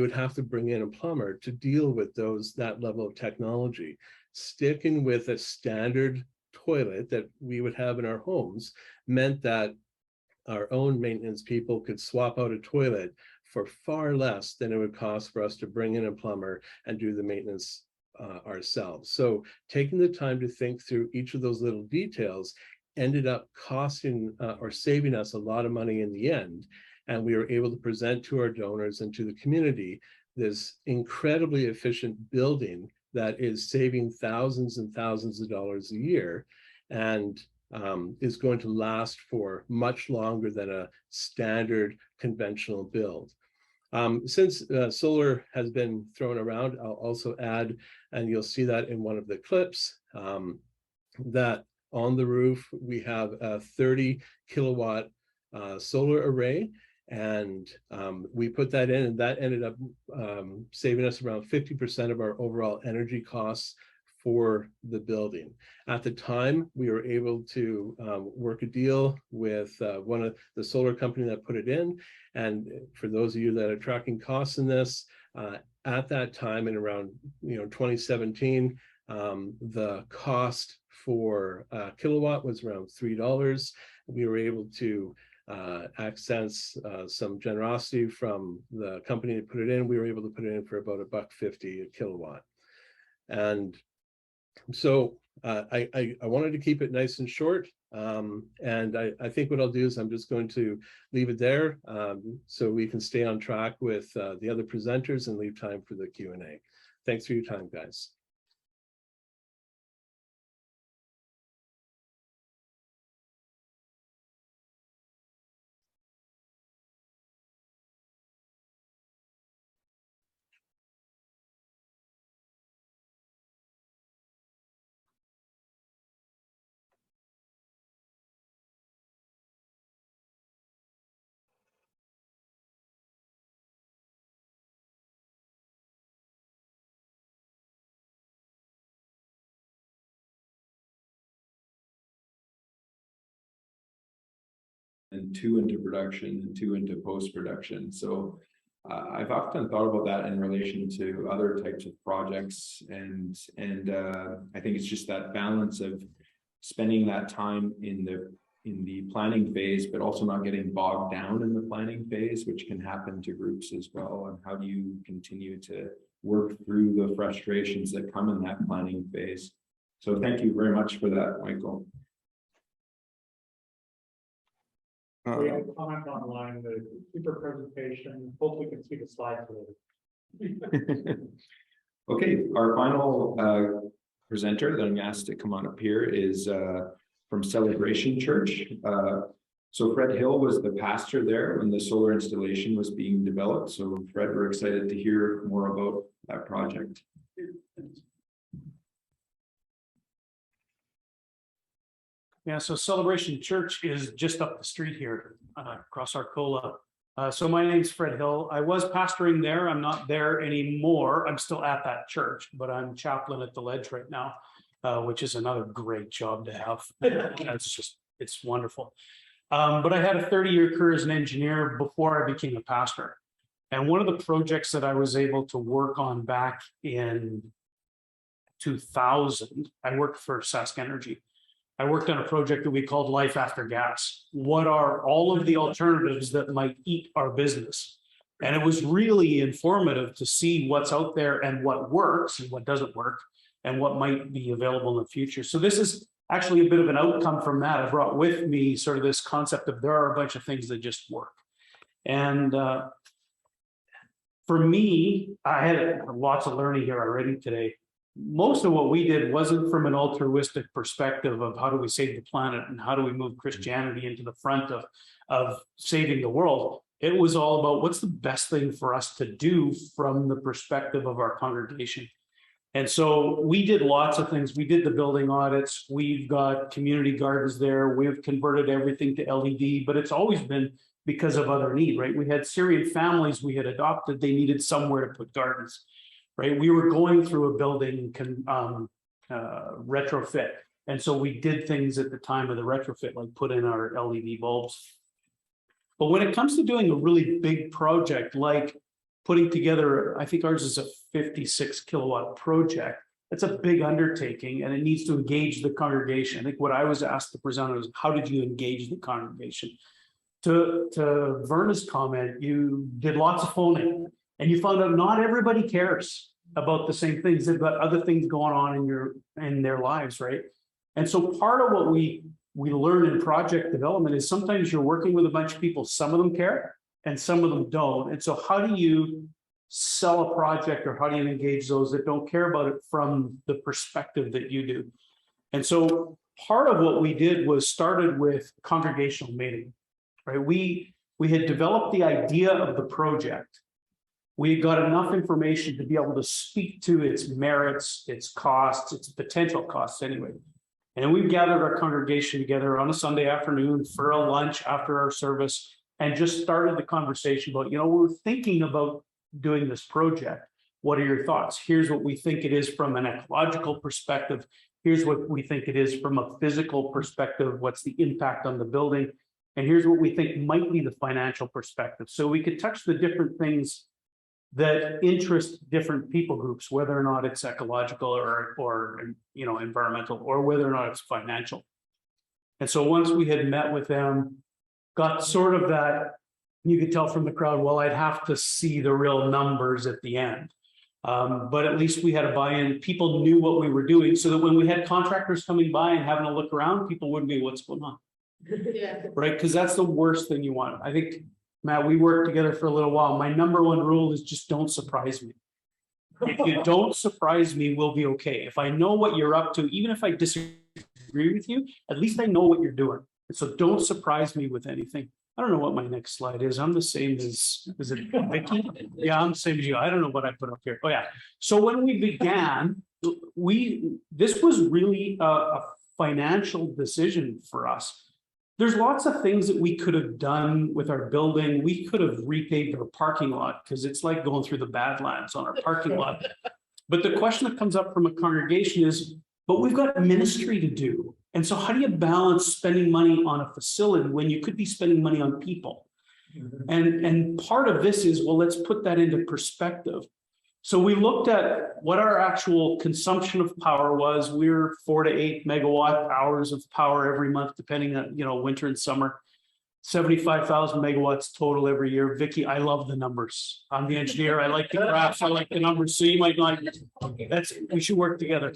would have to bring in a plumber to deal with that level of technology. Sticking with a standard toilet that we would have in our homes meant that our own maintenance people could swap out a toilet for far less than it would cost for us to bring in a plumber and do the maintenance ourselves. So taking the time to think through each of those little details ended up costing or saving us a lot of money in the end. And we were able to present to our donors and to the community this incredibly efficient building that is saving thousands and thousands of dollars a year and is going to last for much longer than a standard conventional build. Since solar has been thrown around, I'll also add, and you'll see that in one of the clips, that on the roof, we have a 30 kilowatt solar array. And we put that in, and that ended up saving us around 50% of our overall energy costs for the building. At the time, we were able to work a deal with one of the solar company that put it in. And for those of you that are tracking costs in this, at that time in around 2017, the cost for kilowatt was around $3. We were able to access some generosity from the company that put it in. We were able to put it in for about $1.50 a kilowatt. And so I wanted to keep it nice and short. And I think what I'll do is I'm just going to leave it there so we can stay on track with the other presenters and leave time for the Q&A. Thanks for your time, guys. And 2 into production and 2 into post-production. So I've often thought about that in relation to other types of projects, and I think it's just that balance of spending that time in the planning phase, but also not getting bogged down in the planning phase, which can happen to groups as well. And how do you continue to work through the frustrations that come in that planning phase? So thank you very much for that, Michael. We have a comment online, the super presentation. Hope we can see the slides later. Okay, our final presenter that I'm asked to come on up here is from Celebration Church. So Fred Hill was the pastor there when the solar installation was being developed. So Fred, we're excited to hear more about that project. Yeah, so Celebration Church is just up the street here, across Arcola. So my name's Fred Hill. I was pastoring there. I'm not there anymore. I'm still at that church, but I'm chaplain at the Ledge right now, which is another great job to have. It's wonderful. But I had a 30-year career as an engineer before I became a pastor. And one of the projects that I was able to work on back in 2000, I worked for SaskEnergy. I worked on a project that we called Life After Gas. What are all of the alternatives that might eat our business? And it was really informative to see what's out there and what works and what doesn't work and what might be available in the future. So this is actually a bit of an outcome from that. I brought with me sort of this concept of there are a bunch of things that just work. And for me, I had lots of learning here already today. Most of what we did wasn't from an altruistic perspective of how do we save the planet and how do we move Christianity into the front of saving the world. It was all about what's the best thing for us to do from the perspective of our congregation. And so we did lots of things. We did the building audits. We've got community gardens there. We've converted everything to LED, but it's always been because of other need, right? We had Syrian families we had adopted. They needed somewhere to put gardens. Right, we were going through a building retrofit, and so we did things at the time of the retrofit, like put in our LED bulbs. But when it comes to doing a really big project, like putting together, I think ours is a 56 kilowatt project. It's a big undertaking, and it needs to engage the congregation. I think what I was asked to present was, how did you engage the congregation? To Verna's comment, you did lots of phoning. And you found out not everybody cares about the same things. They've got other things going on in their lives, right? And so part of what we learn in project development is sometimes you're working with a bunch of people. Some of them care and some of them don't. And so how do you sell a project, or how do you engage those that don't care about it from the perspective that you do? And so part of what we did was started with congregational meeting, right? We had developed the idea of the project. We got enough information to be able to speak to its merits, its costs, its potential costs anyway. And we've gathered our congregation together on a Sunday afternoon for a lunch after our service and just started the conversation about, we're thinking about doing this project. What are your thoughts? Here's what we think it is from an ecological perspective. Here's what we think it is from a physical perspective. What's the impact on the building? And here's what we think might be the financial perspective. So we could touch the different things that interest different people groups, whether or not it's ecological or you know, environmental, or whether or not it's financial. And so once we had met with them, got sort of that, you could tell from the crowd, well, I'd have to see the real numbers at the end. But at least we had a buy-in. People knew what we were doing, so that when we had contractors coming by and having a look around, people wouldn't be, what's going on? Yeah. Right? Because that's the worst thing you want. I think, Matt, we worked together for a little while. My number one rule is just don't surprise me. If you don't surprise me, we'll be okay. If I know what you're up to, even if I disagree with you, at least I know what you're doing. And so don't surprise me with anything. I don't know what my next slide is. I'm the same as, is it Vicki? Yeah, I'm the same as you. I don't know what I put up here. Oh yeah. So when we began, this was really a financial decision for us. There's lots of things that we could have done with our building. We could have repaved our parking lot because it's like going through the Badlands on our parking lot. But the question that comes up from a congregation is, but we've got ministry to do. And so how do you balance spending money on a facility when you could be spending money on people? And part of this is, well, let's put that into perspective. So we looked at what our actual consumption of power was. We're 4 to 8 megawatt hours of power every month, depending on, you know, winter and summer. 75,000 megawatts total every year. Vicki, I love the numbers. I'm the engineer. I like the graphs. I like the numbers. So you might not. We should work together.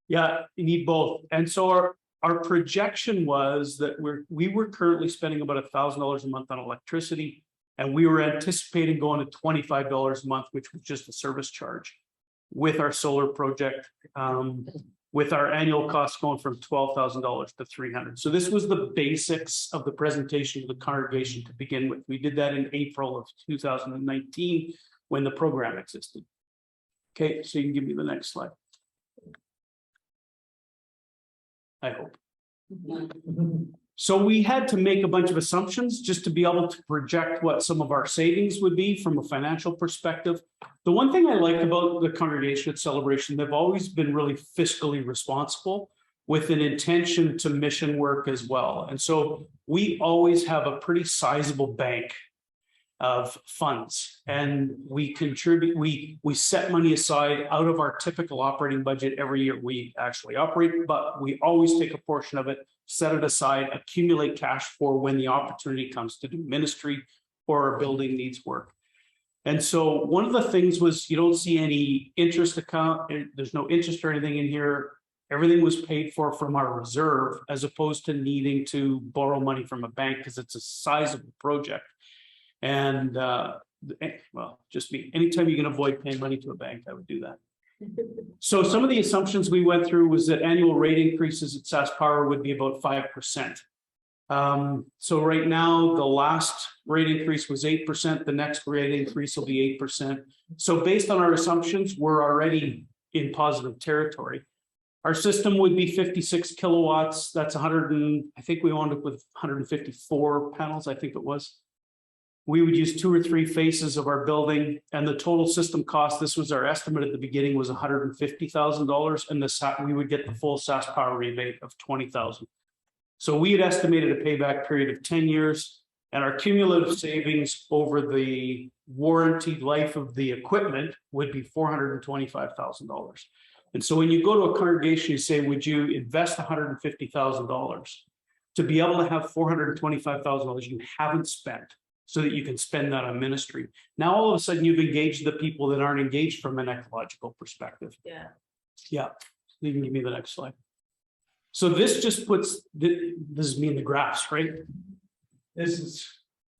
Yeah, you need both. And so our projection was that we were currently spending about $1,000 a month on electricity, and we were anticipating going to $25 a month, which was just a service charge with our solar project, with our annual costs going from $12,000 to $300. So this was the basics of the presentation to the congregation to begin with. We did that in April of 2019 when the program existed. Okay, so you can give me the next slide. I hope. So we had to make a bunch of assumptions just to be able to project what some of our savings would be from a financial perspective. The one thing I like about the congregation at Celebration, they've always been really fiscally responsible with an intention to mission work as well. And so we always have a pretty sizable bank of funds, and we contribute, we set money aside out of our typical operating budget every year. We actually operate, but we always take a portion of it, set it aside, accumulate cash for when the opportunity comes to do ministry or our building needs work. And so one of the things was, you don't see any interest account. There's no interest or anything in here. Everything was paid for from our reserve, as opposed to needing to borrow money from a bank because it's a sizable project. And well, just me, anytime you can avoid paying money to a bank, I would do that. So some of the assumptions we went through was that annual rate increases at SaskPower would be about 5%. So right now, the last rate increase was 8%. The next rate increase will be 8%. So based on our assumptions, we're already in positive territory. Our system would be 56 kilowatts. That's 100 and I think we wound up with 154 panels, I think it was. We would use 2 or 3 faces of our building, and the total system cost, this was our estimate at the beginning, was $150,000, and we would get the full SaskPower rebate of $20,000. So we had estimated a payback period of 10 years, and our cumulative savings over the warranty life of the equipment would be $425,000. And so when you go to a congregation, you say, would you invest $150,000 to be able to have $425,000 you haven't spent, so that you can spend that on ministry? Now, all of a sudden, you've engaged the people that aren't engaged from an ecological perspective. Yeah. Yeah. You can give me the next slide. So this just puts, this is me in the graphs, right? This is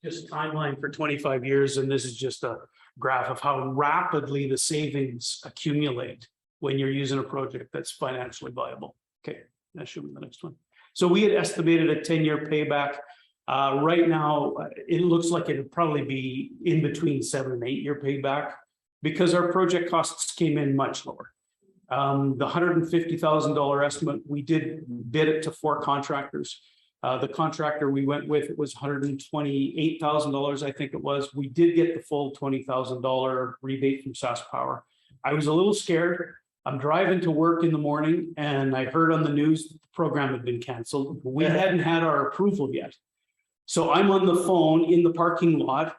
just timeline for 25 years. And this is just a graph of how rapidly the savings accumulate when you're using a project that's financially viable. Okay, that should be the next one. So we had estimated a 10-year payback. Right now, it looks like it would probably be in between 7 and 8 year payback, because our project costs came in much lower. The $150,000 estimate, we did bid it to 4 contractors. The contractor we went with, it was $128,000, I think it was. We did get the full $20,000 rebate from SaskPower. I was a little scared. I'm driving to work in the morning, and I heard on the news that the program had been canceled. We hadn't had our approval yet. So I'm on the phone in the parking lot,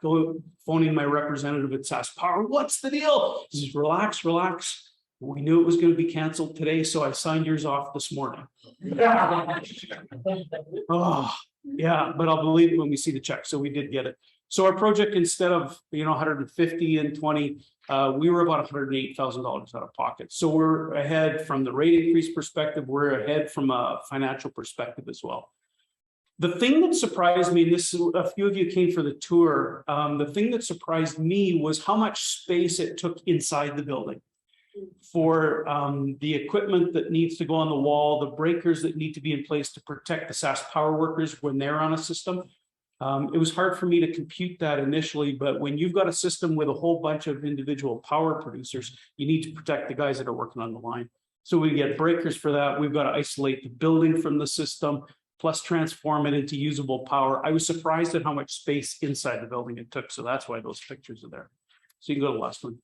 phoning my representative at Sask Power. What's the deal? He says, relax, relax. We knew it was going to be canceled today, so I signed yours off this morning. Oh, yeah, but I'll believe it when we see the check. So we did get it. So our project, instead of 150 and 20, we were about $108,000 out of pocket. So we're ahead from the rate increase perspective. We're ahead from a financial perspective as well. The thing that surprised me, and this, a few of you came for the tour, the thing that surprised me was how much space it took inside the building for the equipment that needs to go on the wall, the breakers that need to be in place to protect the Sask Power workers when they're on a system. It was hard for me to compute that initially, but when you've got a system with a whole bunch of individual power producers, you need to protect the guys that are working on the line. So we get breakers for that. We've got to isolate the building from the system, plus transform it into usable power. I was surprised at how much space inside the building it took. So that's why those pictures are there. So you can go to the last one.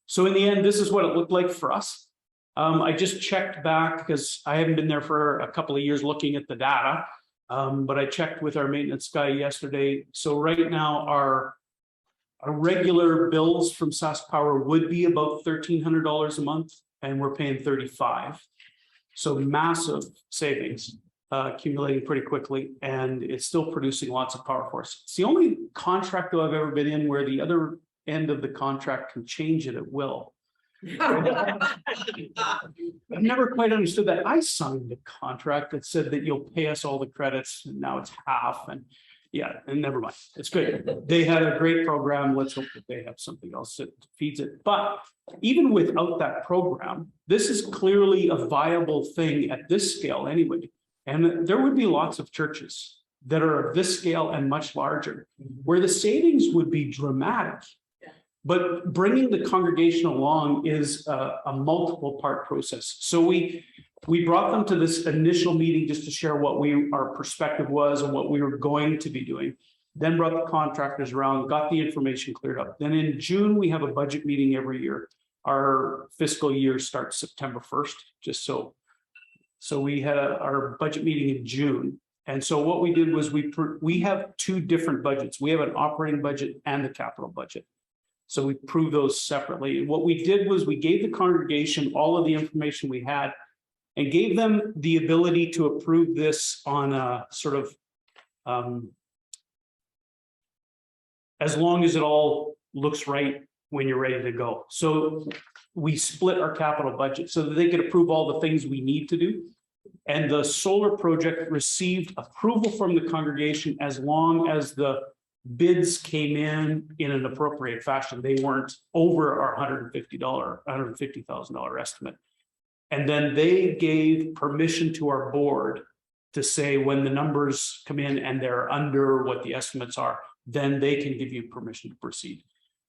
So in the end, this is what it looked like for us. I just checked back because I haven't been there for a couple of years looking at the data. But I checked with our maintenance guy yesterday. So right now our regular bills from Sask Power would be about $1,300 a month, and we're paying $35. So massive savings. Accumulating pretty quickly, and it's still producing lots of power for us. It's the only contract though I've ever been in where the other end of the contract can change it at will. I've never quite understood that. I signed a contract that said that you'll pay us all the credits, and now it's half. And yeah, and never mind. It's good. They had a great program. Let's hope that they have something else that feeds it. But even without that program, this is clearly a viable thing at this scale anyway. And there would be lots of churches that are of this scale and much larger, where the savings would be dramatic. But bringing the congregation along is a multiple part process. So we brought them to this initial meeting just to share what our perspective was and what we were going to be doing. Then brought the contractors around, got the information cleared up. Then in June, we have a budget meeting every year. Our fiscal year starts September 1st, just so we had our budget meeting in June. And so what we did was we have two different budgets. We have an operating budget and a capital budget. So we proved those separately. And what we did was we gave the congregation all of the information we had and gave them the ability to approve this on a sort of, as long as it all looks right when you're ready to go. So we split our capital budget so that they could approve all the things we need to do. And the solar project received approval from the congregation as long as the bids came in an appropriate fashion. They weren't over our $150,000 estimate. And then they gave permission to our board to say when the numbers come in and they're under what the estimates are, then they can give you permission to proceed.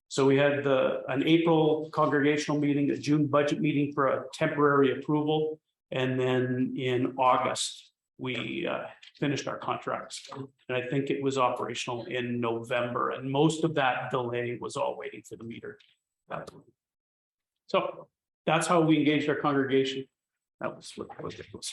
So we had an April congregational meeting, a June budget meeting for a temporary approval. And then in August, we finished our contracts. And I think it was operational in November. And most of that delay was all waiting for the meter. So that's how we engaged our congregation. That was what it was.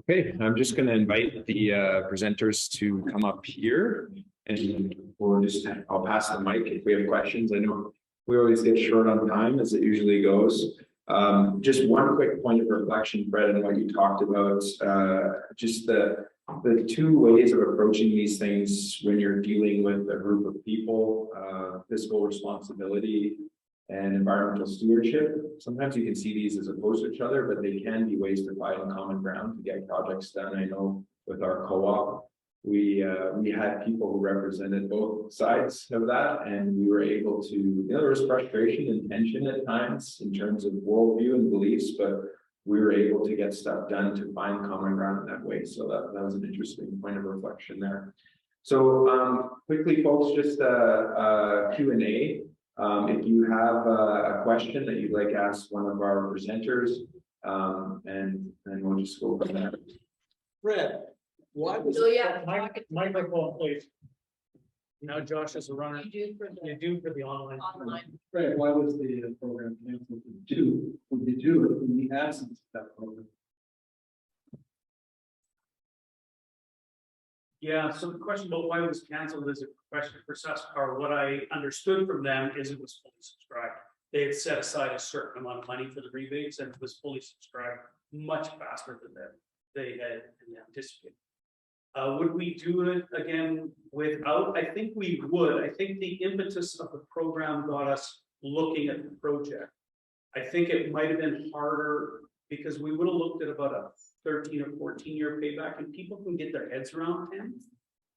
Okay, I'm just going to invite the presenters to come up here, and I'll pass the mic if we have questions. I know we always get short on time, as it usually goes. Just one quick point of reflection, Fred, and what you talked about, just the two ways of approaching these things when you're dealing with a group of people, fiscal responsibility and environmental stewardship. Sometimes you can see these as opposed to each other, but they can be ways to find common ground to get projects done. I know with our co-op, we had people who represented both sides of that, and we were able to, there was frustration and tension at times in terms of worldview and beliefs, but we were able to get stuff done to find common ground in that way. So that was an interesting point of reflection there. So quickly, folks, just a Q&A. If you have a question that you'd like to ask one of our presenters, and we'll just go from there. Fred, why was So, yeah. microphone, please? Now Josh is a runner. You do for You the do for the online. online. Right, why was the program canceled? Would you do it in the absence of that program? Yeah, so the question about why it was canceled is a question for SaskEnergy. What I understood from them is it was fully subscribed. They had set aside a certain amount of money for the rebates and it was fully subscribed much faster than they had anticipated. Would we do it again without? I think we would. I think the impetus of the program got us looking at the project. I think it might have been harder because we would have looked at about a 13 or 14 year payback, and people can get their heads around 10.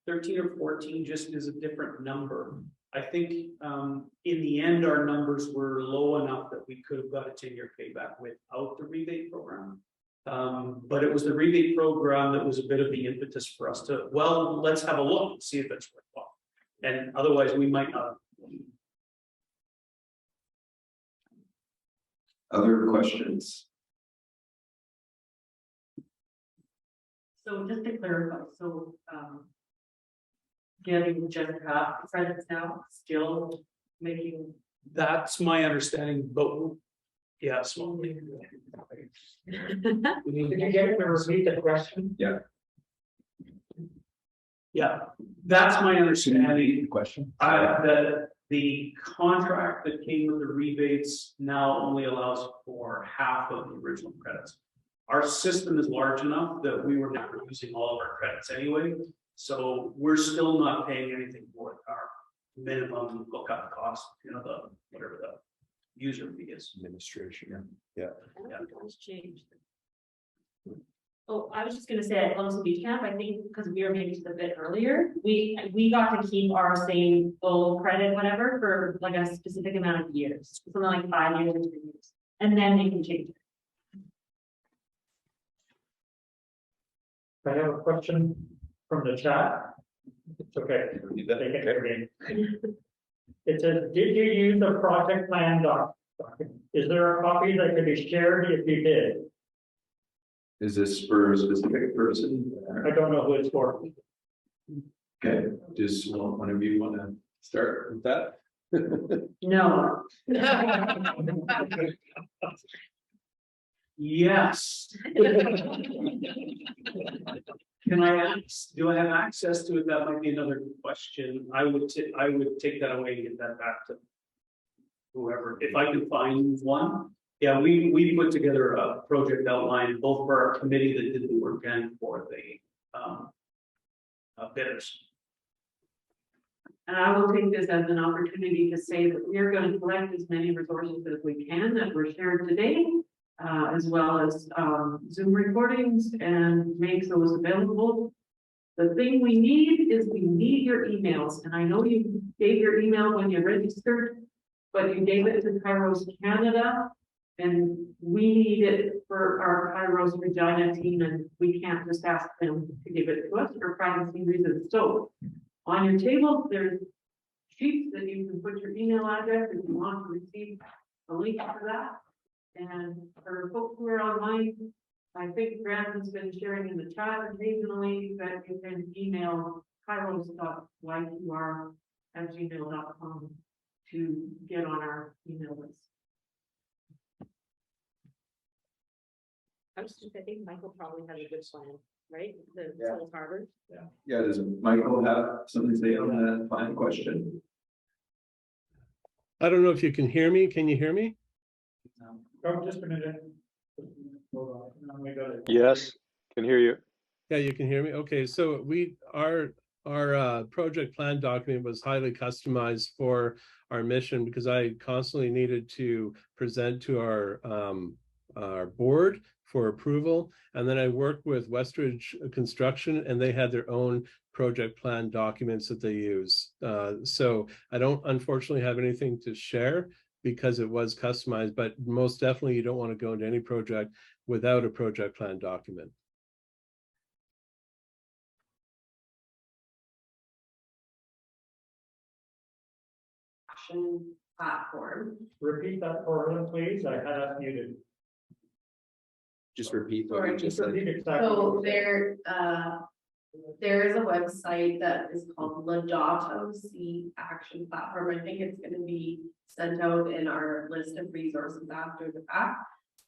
13 or 14 just is a different number. I think in the end, our numbers were low enough that we could have got a 10-year payback without the rebate program. But it was the rebate program that was a bit of the impetus for us to, well, let's have a look and see if it's worthwhile. And otherwise we might not. Other questions? So just to clarify, getting Gen credits now, still making. That's my understanding, but yeah, slowly. Did you get to repeat the question? Yeah. Yeah, that's my understanding. Question. The contract that came with the rebates now only allows for half of the original credits. Our system is large enough that we were never using all of our credits anyway, so we're still not paying anything for our minimum hookup cost, you know, whatever the user fee is. Administration. Yeah. It's changed. Oh, I was just gonna say at Lumsden Beach Camp, I think because we were maybe just a bit earlier, we got to keep our same full credit, whatever, for like a specific amount of years, something like 5 years or 3 years, and then they can change it. I have a question from the chat. It's okay. It says, did you use a project plan document? Is there a copy that can be shared if you did? Is this for a specific person? I don't know who it's for. Okay, just one of you want to start with that? No. Yes. Can I do I have access to it? That might be another question. I would take that away and get that back to whoever, if I can find one. Yeah, we put together a project outline both for our committee that did the work and for the bidders. And I will take this as an opportunity to say that we are going to collect as many resources as we can that were shared today, as well as Zoom recordings, and make those available. The thing we need is we need your emails. And I know you gave your email when you registered, but you gave it to KAIROS Canada, and we need it for our KAIROS Regina team, and we can't just ask them to give it to us for privacy reasons. So on your table, there's sheets that you can put your email address if you want to receive a link for that. And for folks who are online, I think Brandon's been sharing in the chat occasionally that you can email kairos.yqr@gmail.com to get on our email list. I think Michael probably has a good plan, right? The Yeah. Souls Harbour. Yeah, does Michael have something to say on that final question? I don't know if you can hear me. Can you hear me? Oh, just a minute. Hold on. Now we got it. Yes, can hear you. Yeah, you can hear me. Okay, so our project plan document was highly customized for our mission because I constantly needed to present to our board for approval, and then I worked with Westridge Construction, and they had their own project plan documents that they use. So I don't unfortunately have anything to share because it was customized, but most definitely you don't want to go into any project without a project plan document. Action platform. Repeat that for them, please. I had us muted. Just repeat what you just Just said. repeat exactly. So they're there is a website that is called Ladato Sea Action Platform. I think it's going to be sent out in our list of resources after the fact.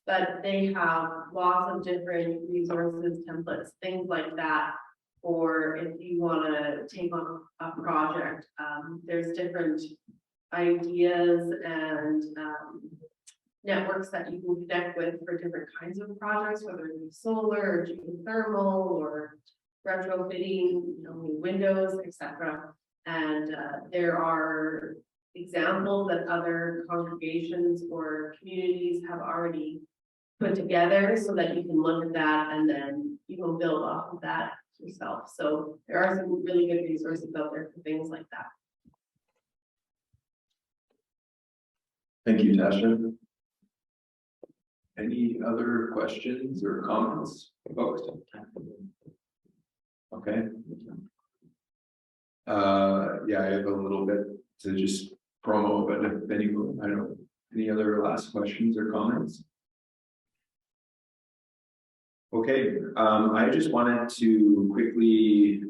But they have lots of different resources, templates, things like that. Or if you want to take on a project, there's different ideas and networks that you can connect with for different kinds of projects, whether it be solar or geothermal or retrofitting, new windows, etc. And there are examples that other congregations or communities have already put together so that you can look at that and then you can build off of that yourself. So there are some really good resources out there for things like that. Thank you, Tasha. Any other questions or comments, folks? Okay. Yeah, I have a little bit to just promo, but if anyone, I don't, any other last questions or comments? Okay, I just wanted to quickly,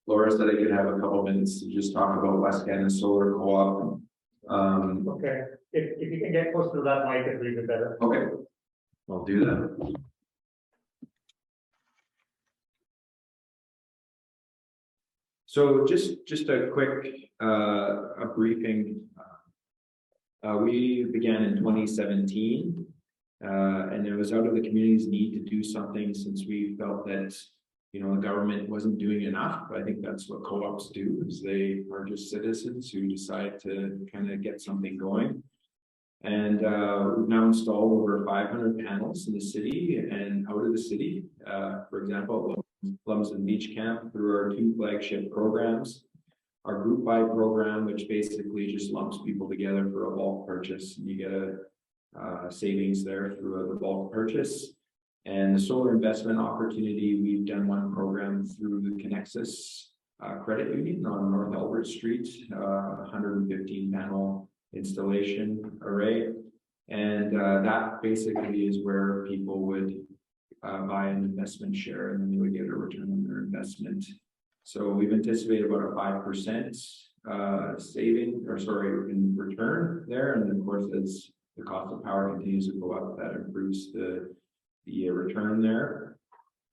Laura said I could have a couple minutes to just talk about Wascana Solar Co-op. Okay, if you can get close to that mic, it'd be even better. Okay, I'll do that. So just a quick a briefing. We began in 2017. And it was out of the community's need to do something since we felt that, the government wasn't doing enough. I think that's what co-ops do, is they are just citizens who decide to kind of get something going. And we've now installed over 500 panels in the city and out of the city. For example, Lumsden Beach Camp through our 2 flagship programs. Our group buy program, which basically just lumps people together for a bulk purchase, and you get a savings there through the bulk purchase. And the solar investment opportunity, we've done one program through the Connexus Credit Union on North Albert Street, 115 panel installation array. And that basically is where people would buy an investment share and then they would get a return on their investment. So we've anticipated about a 5% saving, or sorry, in return there. And then of course, as the cost of power continues to go up, that improves the return there.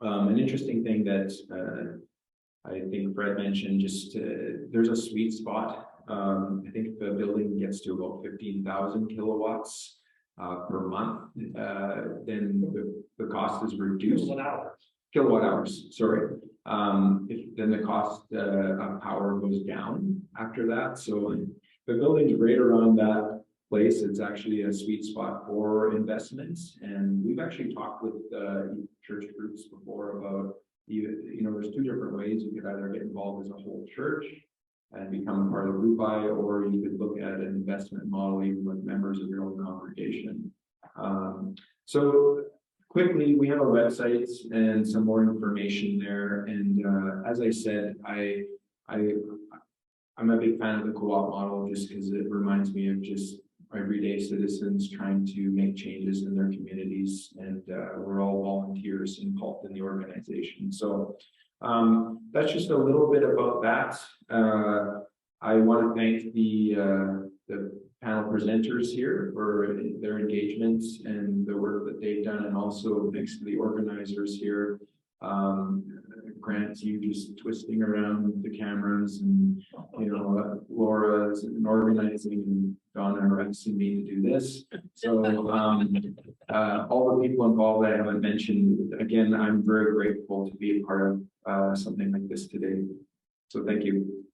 An interesting thing that I think Fred mentioned, just there's a sweet spot. I think if the building gets to about 15,000 kilowatts per month, then the cost is reduced. Kilowatt hours, sorry. Then the cost of power goes down after that. So if the building's right around that place, it's actually a sweet spot for investments. And we've actually talked with church groups before about, there's 2 different ways. You could either get involved as a whole church and become part of the group buy, or you could look at an investment model even with members of your own congregation. So quickly, we have a website and some more information there. And as I said, I'm a big fan of the co-op model just because it reminds me of just everyday citizens trying to make changes in their communities, and we're all volunteers involved in the organization. So that's just a little bit about that. I want to thank the panel presenters here for their engagements and the work that they've done, and also thanks to the organizers here. Grant, you just twisting around the cameras, and Laura's and organizing, and Donna arresting me to do this. So all the people involved I haven't mentioned, again, I'm very grateful to be a part of something like this today. So thank you.